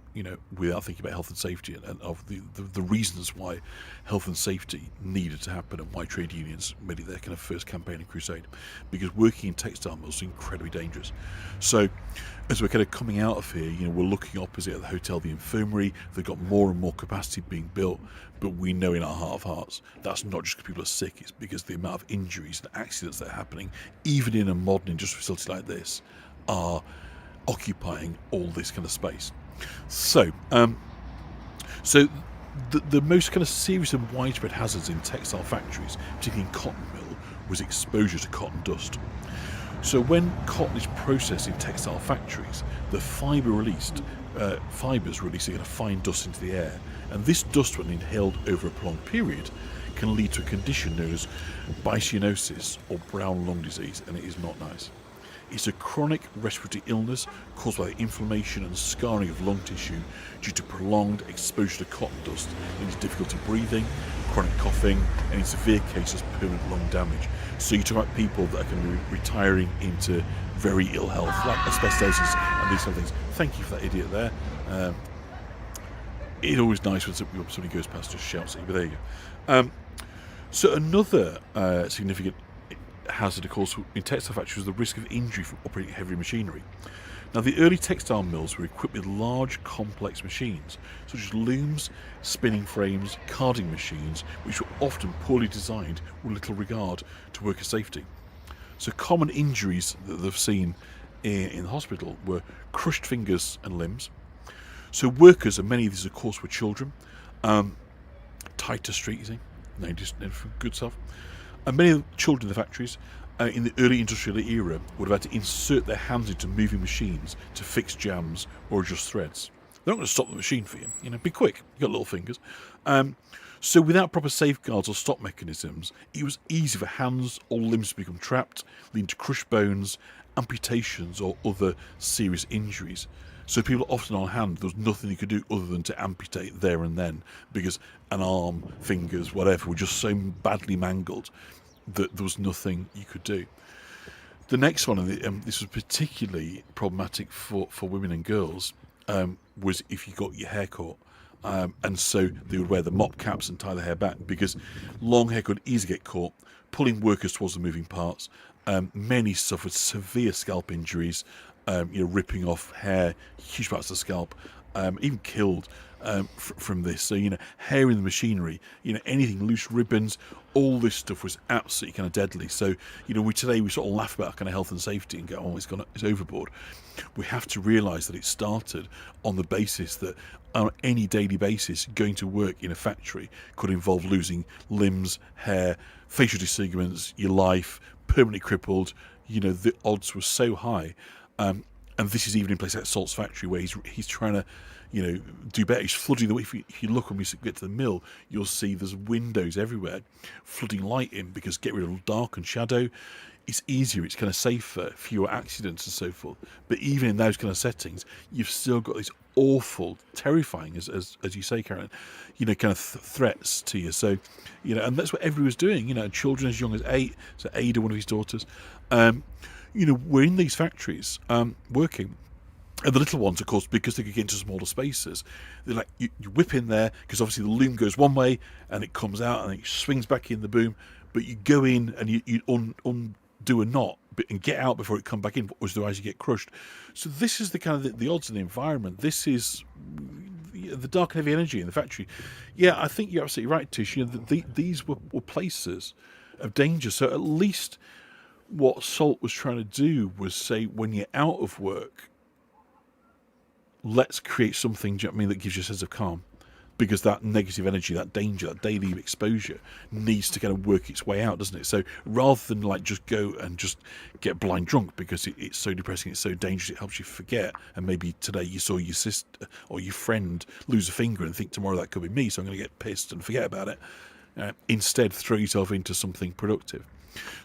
without thinking about health and safety and of the reasons why health and safety needed to happen and why trade unions made it their kind of first campaign and crusade. Because working in textile mills is incredibly dangerous. So as we're kind of coming out of here, we're looking opposite at the hotel, the infirmary. They've got more and more capacity being built, but we know in our heart of hearts that's not just because people are sick, it's because the amount of injuries and accidents that are happening, even in a modern industrial facility like this, are occupying all this kind of space. So, the most kind of serious and widespread hazards in textile factories, particularly in cotton mill, was exposure to cotton dust. So when cotton is processed in textile factories, the fibres release a kind of fine dust into the air, and this dust, when inhaled over a prolonged period, can lead to a condition known as bicyanosis or brown lung disease, and it is not nice. It's a chronic respiratory illness caused by the inflammation and scarring of lung tissue due to prolonged exposure to cotton dust. It leads to difficulty breathing, chronic coughing, and in severe cases, permanent lung damage. So you talk about people that are going to be retiring into very ill health, like asbestosis and these sort of things. Thank you for that idiot there. It's always nice when somebody goes past and shouts at you, but there you go. So another significant hazard, of course, in textile factories was the risk of injury from operating heavy machinery. Now, the early textile mills were equipped with large, complex machines, such as looms, spinning frames, carding machines, which were often poorly designed with little regard to worker safety. So common injuries that they've seen in the hospital were crushed fingers and limbs. So workers, and many of these, of course, were children. Titus Street, you see, good stuff. And many of the children in the factories in the early industrial era would have had to insert their hands into moving machines to fix jams or adjust threads. They're not going to stop the machine for you. Be quick. You've got little fingers. So without proper safeguards or stop mechanisms, it was easy for hands or limbs to become trapped, leading to crushed bones, amputations, or other serious injuries. So people often on hand, there was nothing you could do other than to amputate there and then, because an arm, fingers, whatever, were just so badly mangled that there was nothing you could do. The next one, and this was particularly problematic for women and girls, was if you got your hair caught. And so they would wear the mop caps and tie the hair back, because long hair could easily get caught, pulling workers towards the moving parts. Many suffered severe scalp injuries, ripping off hair, huge parts of the scalp, even killed from this. So, hair in the machinery, anything, loose ribbons, all this stuff was absolutely kind of deadly. So, today we sort of laugh about kind of health and safety and go, oh, it's overboard. We have to realise that it started on the basis that on any daily basis, going to work in a factory could involve losing limbs, hair, facial disfigurements, your life, permanently crippled. The odds were so high. And this is even in places like Salt's factory, where he's trying to, do better. He's flooding the way. If you look when we get to the mill, you'll see there's windows everywhere, flooding light in, because get rid of dark and shadow. It's easier, it's kind of safer, fewer accidents and so forth. But even in those kind of settings, you've still got these awful, terrifying, as you say, Karen, kind of threats to you. So, and that's what everyone was doing. Children as young as 8. So Ada, one of his daughters, were in these factories working. And the little ones, of course, because they could get into smaller spaces, they're like, you whip in there, because obviously the loom goes one way and it comes out and it swings back in the boom. But you go in and you undo a knot and get out before it comes back in, otherwise you get crushed. So this is the kind of the odds in the environment. This is the dark and heavy energy in the factory. Yeah, I think you're absolutely right, Tish. These were places of danger. So at least what Salt was trying to do was say, when you're out of work, let's create something, that gives you a sense of calm. Because that negative energy, that danger, that daily exposure needs to kind of work its way out, doesn't it? So rather than just go and just get blind drunk because it's so depressing, it's so dangerous, it helps you forget. And maybe today you saw your sister or your friend lose a finger and think tomorrow that could be me, so I'm going to get pissed and forget about it. Instead, throw yourself into something productive.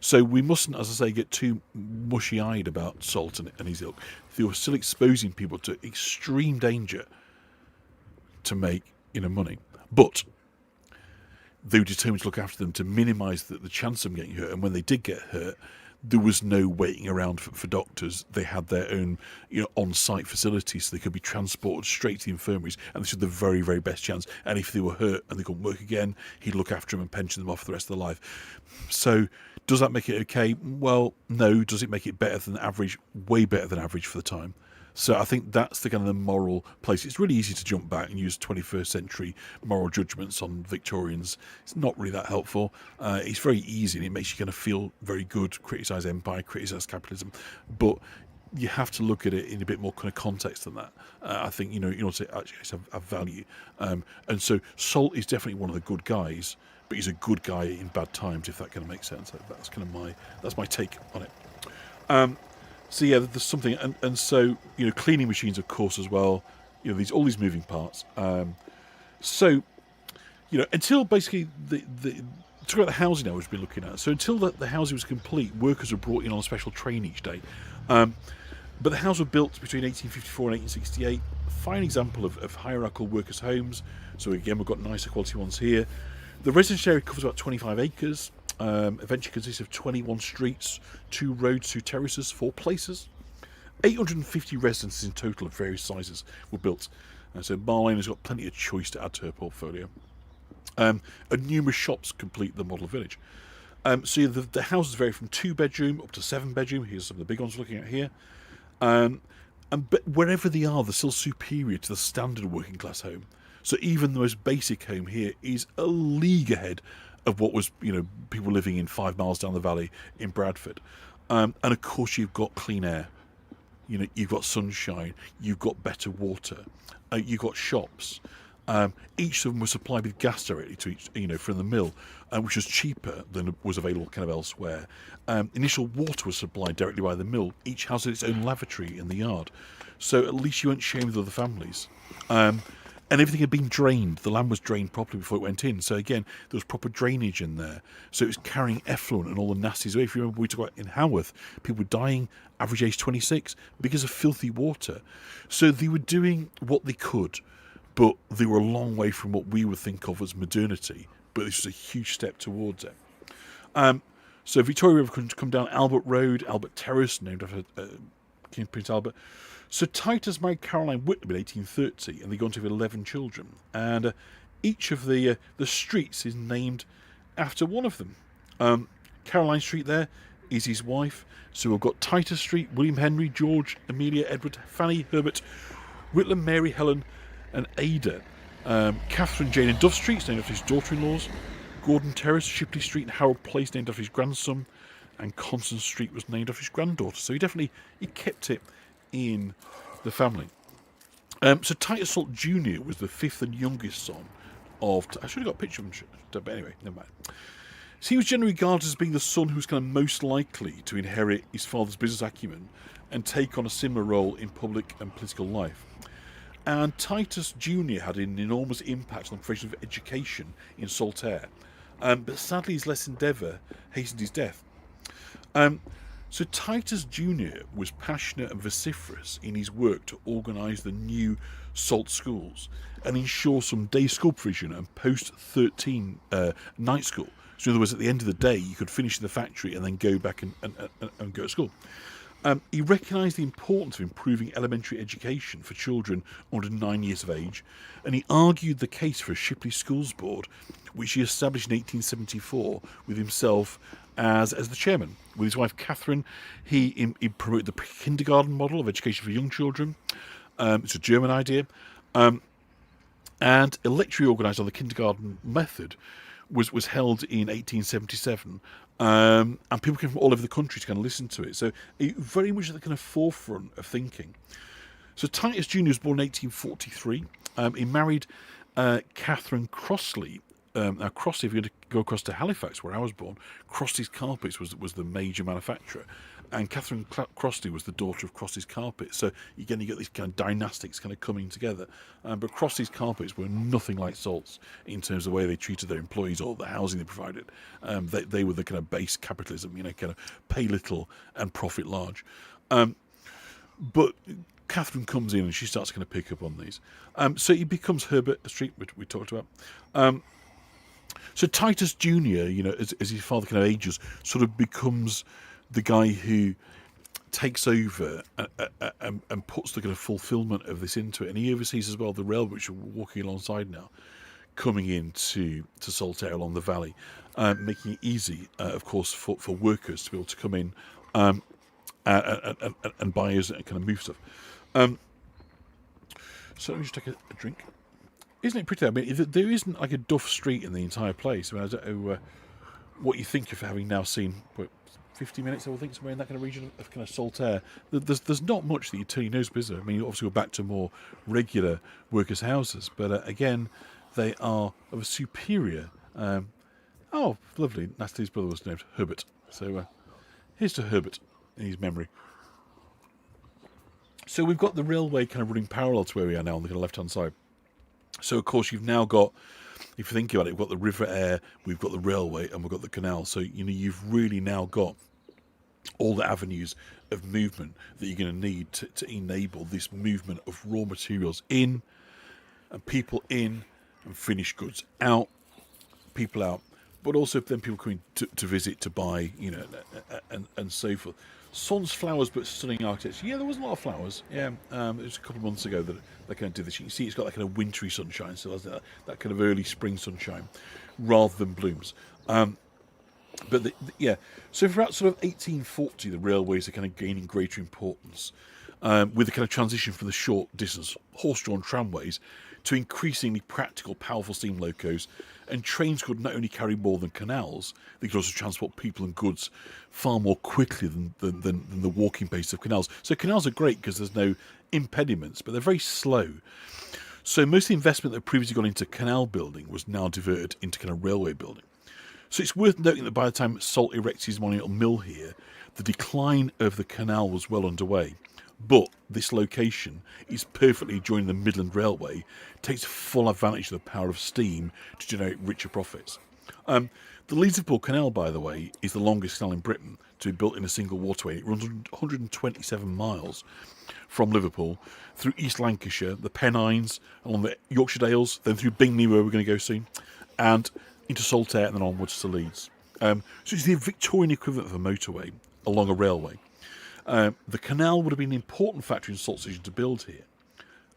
So we mustn't, as I say, get too mushy-eyed about Salt and his ilk. They were still exposing people to extreme danger to make money. But they were determined to look after them to minimise the chance of them getting hurt. And when they did get hurt, there was no waiting around for doctors. They had their own, on-site facilities, so they could be transported straight to the infirmaries, and this was the very, very best chance. And if they were hurt and they couldn't work again, he'd look after them and pension them off for the rest of their life. So, does that make it okay? Well, no. Does it make it better than average? Way better than average for the time. So I think that's the kind of the moral place. It's really easy to jump back and use 21st century moral judgments on Victorians. It's not really that helpful. It's very easy, and it makes you kind of feel very good, criticise empire, criticise capitalism. But you have to look at it in a bit more kind of context than that. I think, in order to actually have value. And so Salt is definitely one of the good guys, but he's a good guy in bad times, if that kind of makes sense. That's kind of my take on it. So yeah, there's something, and so cleaning machines, of course, as well. All these moving parts. So until basically talk about the housing now we've been looking at. So until the housing was complete, workers were brought in on a special train each day. But the houses were built between 1854 and 1868. Fine example of hierarchical workers' homes. So again, we've got nicer quality ones here. The residential area covers about 25 acres. Eventually consists of 21 streets, 2 roads, 2 terraces, 4 places. 850 residences in total of various sizes were built. So Marlene has got plenty of choice to add to her portfolio. And numerous shops complete the model village. So the houses vary from 2-bedroom up to 7-bedroom. Here's some of the big ones we're looking at here. But wherever they are, they're still superior to the standard working class home. So even the most basic home here is a league ahead of what was, people living in 5 miles down the valley in Bradford. And of course you've got clean air. You've got sunshine, you've got better water, you've got shops. Each of them was supplied with gas directly to each, from the mill, which was cheaper than was available kind of elsewhere. Initial water was supplied directly by the mill. Each house had its own lavatory in the yard. So at least you weren't sharing with other families. And everything had been drained. The land was drained properly before it went in. So again, there was proper drainage in there. So it was carrying effluent and all the nasties away. If you remember, we talked about in Haworth, people were dying, average age 26, because of filthy water. So they were doing what they could, but they were a long way from what we would think of as modernity. But this was a huge step towards it. So Victoria River could come down Albert Road, Albert Terrace, named after King Prince Albert. So Titus married Caroline Whitlam in 1830, and they go on to have 11 children. And each of the streets is named after one of them. Caroline Street there is his wife. So we've got Titus Street, William Henry, George, Amelia, Edward, Fanny, Herbert, Whitlam, Mary, Helen, and Ada. Catherine, Jane, and Dove Streets named after his daughter-in-laws. Gordon Terrace, Shipley Street, and Harold Place named after his grandson. And Constance Street was named after his granddaughter. So he kept it in the family. So Titus Salt Jr. was the 5th and youngest son of... I should have got a picture of him, but anyway, never mind. So he was generally regarded as being the son who was kind of most likely to inherit his father's business acumen and take on a similar role in public and political life. And Titus Jr. had an enormous impact on the profession of education in Saltaire. But sadly his less endeavour hastened his death. So Titus Jr. was passionate and vociferous in his work to organise the new salt schools and ensure some day school provision and post-13 night school. So in other words, at the end of the day, you could finish in the factory and then go back and go to school. He recognised the importance of improving elementary education for children under 9 years of age, and he argued the case for a Shipley Schools Board, which he established in 1874 with himself as the chairman. With his wife Catherine, he promoted the kindergarten model of education for young children. It's a German idea. And a lecture organised on the kindergarten method was held in 1877. And people came from all over the country to kind of listen to it. So very much at the kind of forefront of thinking. So Titus Jr. was born in 1843. He married Catherine Crossley. Now Crossley, if you go across to Halifax, where I was born, Crossley's Carpets was the major manufacturer. And Catherine Crossley was the daughter of Crossley's Carpets. So again, you get these kind of dynastics kind of coming together. But Crossley's Carpets were nothing like Salt's in terms of the way they treated their employees or the housing they provided. They were the kind of base capitalism, kind of pay little and profit large. But Catherine comes in and she starts to kind of pick up on these. So he becomes Herbert Street, which we talked about. So Titus Jr., as his father kind of ages, sort of becomes the guy who takes over and puts the kind of fulfilment of this into it. And he oversees as well the railway, which we're walking alongside now, coming into Saltaire along the valley, making it easy, of course, for workers to be able to come in and buyers and kind of move stuff. So let me just take a drink. Isn't it pretty? I mean, there isn't like a duff street in the entire place. I mean, I don't know what you think of having now seen 50 minutes, I would think, somewhere in that kind of region of kind of Saltaire. There's not much that you turn your nose up, is there? I mean, obviously we're back to more regular workers' houses, but again, they are of a superior. Oh, lovely! Natalie's brother was named Herbert, so here's to Herbert in his memory. So we've got the railway kind of running parallel to where we are now on the kind of left-hand side. So, of course, you've now got, if you think about it, we've got the River Aire, we've got the railway, and we've got the canal. So, you've really now got all the avenues of movement that you're going to need to enable this movement of raw materials in, and people in, and finished goods out, people out, but also then people coming to visit, to buy, and so forth. Sans flowers, but stunning architecture. Yeah, there was a lot of flowers. Yeah, it was a couple of months ago that they kind of did this. You can see it's got that kind of wintry sunshine, so that kind of early spring sunshine, rather than blooms. But yeah, so throughout sort of 1840, the railways are kind of gaining greater importance, with the kind of transition from the short distance horse-drawn tramways to increasingly practical, powerful steam locos, and trains could not only carry more than canals, they could also transport people and goods far more quickly than the walking pace of canals. So canals are great because there's no impediments, but they're very slow. So most of the investment that had previously gone into canal building was now diverted into kind of railway building. So it's worth noting that by the time Salt erects his monumental mill here, the decline of the canal was well underway. But this location is perfectly joining the Midland Railway, takes full advantage of the power of steam to generate richer profits. The Liverpool Canal, by the way, is the longest canal in Britain to be built in a single waterway. It runs 127 miles from Liverpool through East Lancashire, the Pennines, along the Yorkshire Dales, then through Bingley, where we're going to go soon, and into Saltaire, and then onwards to Leeds. So it's the Victorian equivalent of a motorway along a railway. The canal would have been an important factor in salt station to build here,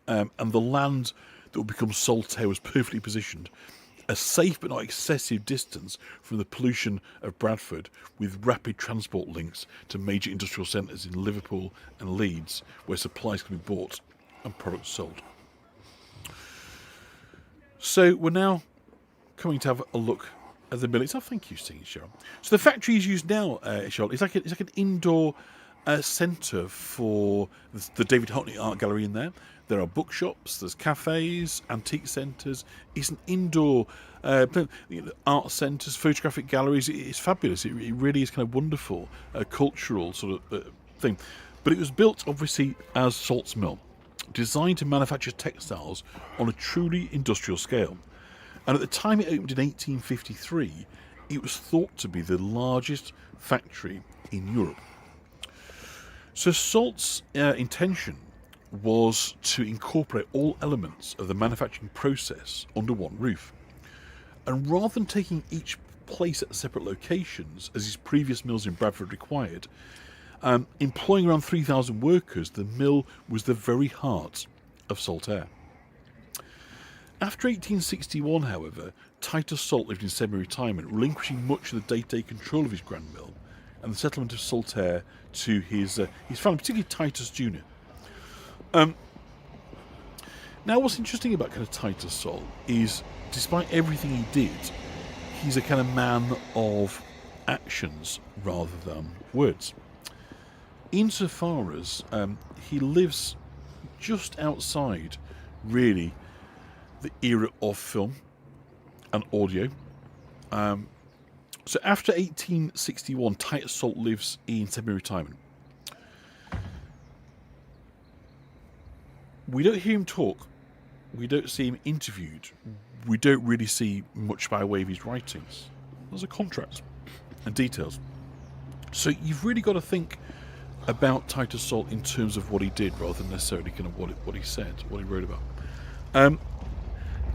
and the land that would become Saltaire was perfectly positioned, a safe but not excessive distance from the pollution of Bradford, with rapid transport links to major industrial centres in Liverpool and Leeds, where supplies can be bought and products sold. So we're now coming to have a look at the mill itself. Thank you, Cheryl. So the factory is used now, Cheryl. It's like an indoor centre for the David Hockney Art Gallery in there. There are bookshops, there's cafes, antique centres. It's an indoor art centres, photographic galleries. It's fabulous. It really is kind of wonderful, cultural sort of thing. But it was built, obviously, as Salt's Mill, designed to manufacture textiles on a truly industrial scale. And at the time it opened in 1853, it was thought to be the largest factory in Europe. So Salt's intention was to incorporate all elements of the manufacturing process under one roof. And rather than taking each place at separate locations, as his previous mills in Bradford required, employing around 3,000 workers, the mill was the very heart of Saltaire. After 1861, however, Titus Salt lived in semi-retirement, relinquishing much of the day-to-day control of his grand mill and the settlement of Saltaire to his family, particularly Titus Jr. Now, what's interesting about kind of Titus Salt is, despite everything he did, he's a kind of man of actions rather than words. Insofar as he lives just outside, really, the era of film and audio. So after 1861, Titus Salt lives in semi-retirement. We don't hear him talk. We don't see him interviewed. We don't really see much by way of his writings. There's a contract and details. So you've really got to think about Titus Salt in terms of what he did rather than necessarily kind of what he said, what he wrote about.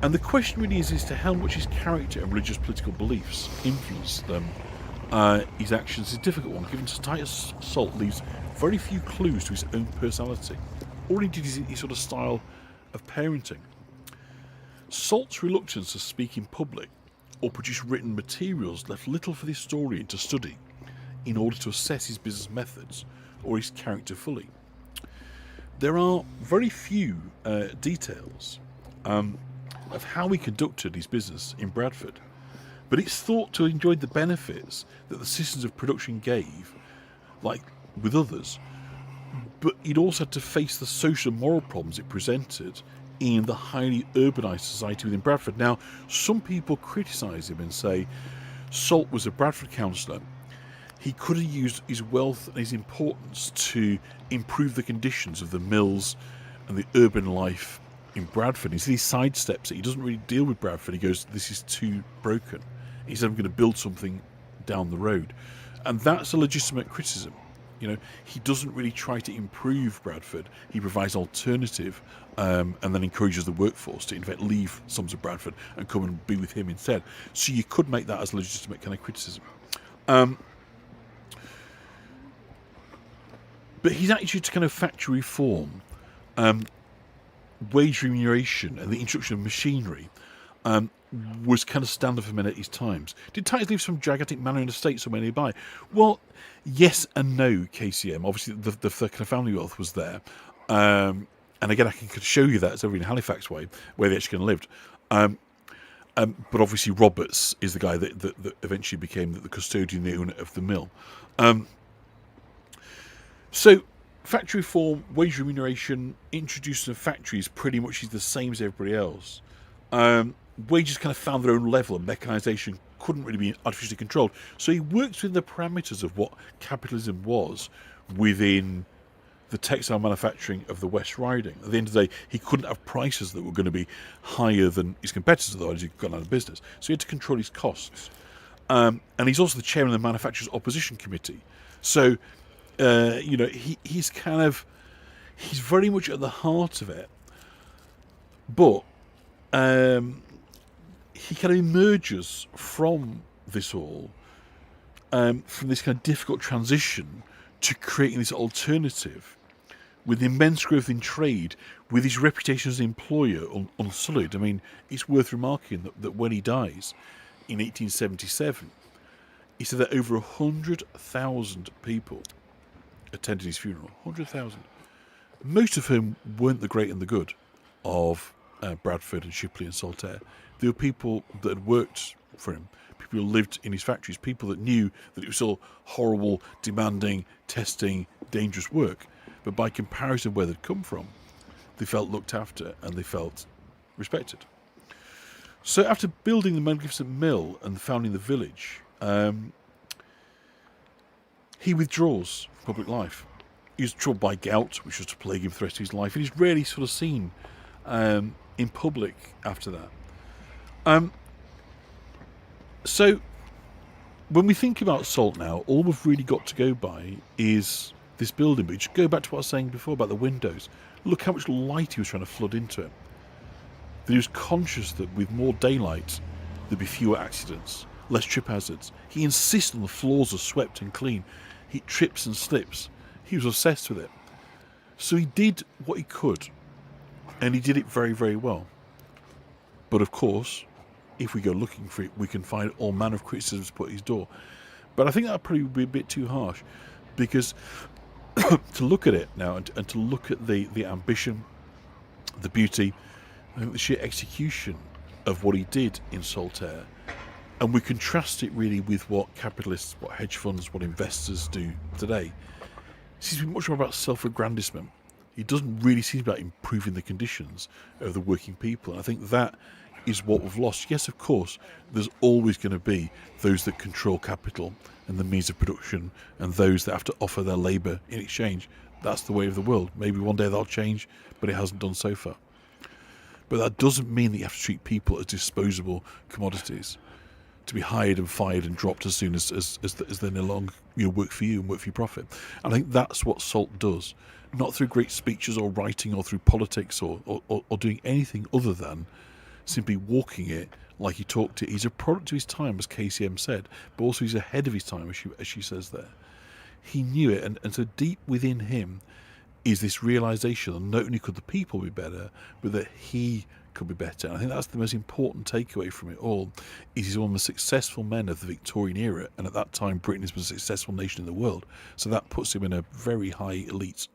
And the question really is to how much his character and religious political beliefs influenced his actions is a difficult one, given Titus Salt leaves very few clues to his own personality, or indeed his sort of style of parenting. Salt's reluctance to speak in public or produce written materials left little for the historian to study in order to assess his business methods or his character fully. There are very few details of how he conducted his business in Bradford, but it's thought to have enjoyed the benefits that the systems of production gave, like with others, but he'd also had to face the social and moral problems it presented in the highly urbanised society within Bradford. Now, some people criticise him and say Salt was a Bradford councillor. He could have used his wealth and his importance to improve the conditions of the mills and the urban life in Bradford. He sidesteps it. He doesn't really deal with Bradford. He goes, this is too broken. He said, I'm going to build something down the road. And that's a legitimate criticism. He doesn't really try to improve Bradford. He provides alternative and then encourages the workforce to, in fact, leave Sons of Bradford and come and be with him instead. So you could make that as a legitimate kind of criticism. But his attitude to kind of factory reform, wage remuneration and the introduction of machinery was kind of standard for men at his times. Did Titus leave some gigantic manor and estate somewhere nearby? Well, yes and no, KCM. Obviously, the kind of family wealth was there. And again, I can show you that. It's over in Halifax way, where they actually lived. But obviously, Roberts is the guy that eventually became the custodian, the owner of the mill. So, factory reform, wage remuneration, introducing of factories pretty much is the same as everybody else. Wages kind of found their own level, and mechanisation couldn't really be artificially controlled. So he works within the parameters of what capitalism was within the textile manufacturing of the West Riding. At the end of the day, he couldn't have prices that were going to be higher than his competitors, otherwise he'd gone out of business. So he had to control his costs. And he's also the chairman of the Manufacturers Opposition Committee. So, he's very much at the heart of it. But he kind of emerges from this all, from this kind of difficult transition to creating this alternative with immense growth in trade, with his reputation as an employer unsullied. I mean, it's worth remarking that when he dies in 1877, he said that over 100,000 people attended his funeral. 100,000. Most of whom weren't the great and the good of Bradford and Shipley and Saltaire. They were people that had worked for him, people who lived in his factories, people that knew that it was all horrible, demanding, testing, dangerous work. But by comparison where they'd come from, they felt looked after and they felt respected. So after building the magnificent mill and founding the village, he withdraws from public life. He was troubled by gout, which was to plague him for the rest of his life, and he's rarely sort of seen in public after that. So when we think about Salt now, all we've really got to go by is this building. But just go back to what I was saying before about the windows. Look how much light he was trying to flood into it. That he was conscious that with more daylight, there'd be fewer accidents, less trip hazards. He insisted on the floors are swept and clean. He trips and slips. He was obsessed with it. So he did what he could. And he did it very, very well. But of course, if we go looking for it, we can find all manner of criticisms put at his door. But I think that would probably be a bit too harsh. Because to look at it now and to look at the ambition, the beauty, I think the sheer execution of what he did in Saltaire, and we contrast it really with what capitalists, what hedge funds, what investors do today, it seems to be much more about self-aggrandizement. It doesn't really seem about improving the conditions of the working people. And I think that is what we've lost. Yes, of course, there's always going to be those that control capital and the means of production and those that have to offer their labour in exchange. That's the way of the world. Maybe one day that'll change, but it hasn't done so far. But that doesn't mean that you have to treat people as disposable commodities, to be hired and fired and dropped as soon as they no longer work for you and work for your profit. And I think that's what Salt does, not through great speeches or writing or through politics or doing anything other than simply walking it like he talked it. He's a product of his time, as KCM said, but also he's ahead of his time, as she says there. He knew it, and so deep within him is this realisation that not only could the people be better, but that he could be better. And I think that's the most important takeaway from it all, is he's one of the successful men of the Victorian era, and at that time Britain was a successful nation in the world, so that puts him in a very high elite